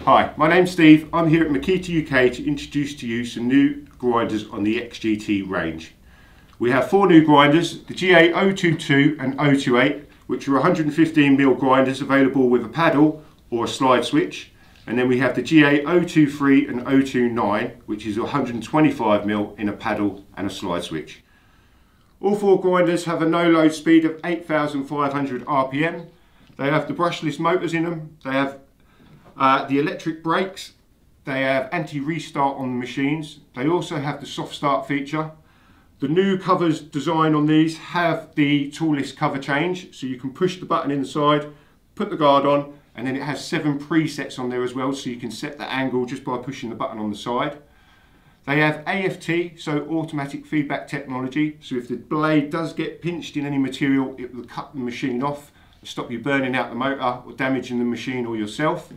Hi, my name's Steve. I'm here at Makita UK to introduce to you some new grinders on the XGT range. We have four new grinders, the GA022 and 028, which are 115mm grinders available with a paddle or a slide switch. And then we have the GA023 and 029, which is 125mm in a paddle and a slide switch. All four grinders have a no-load speed of 8,500 RPM. They have the brushless motors in them. They have the electric brakes. They have anti-restart on the machines. They also have the soft start feature. The new covers design on these have the toolless cover change, so you can push the button inside, put the guard on, and then it has 7 presets on there as well, so you can set the angle just by pushing the button on the side. They have AFT, so automatic feedback technology, so if the blade does get pinched in any material, it will cut the machine off and stop you burning out the motor or damaging the machine or yourself.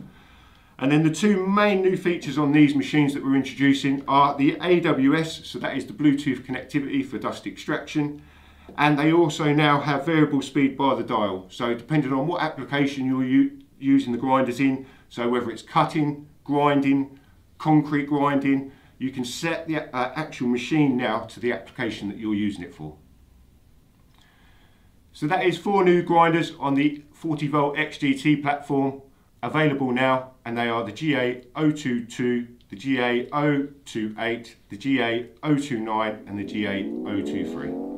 And then the two main new features on these machines that we're introducing are the AWS, so that is the Bluetooth connectivity for dust extraction, and they also now have variable speed by the dial. So depending on what application you're using the grinders in, so whether it's cutting, grinding, concrete grinding, you can set the actual machine now to the application that you're using it for. So that is four new grinders on the 40V XGT platform, available now, and they are the GA022, the GA028, the GA029 and the GA023.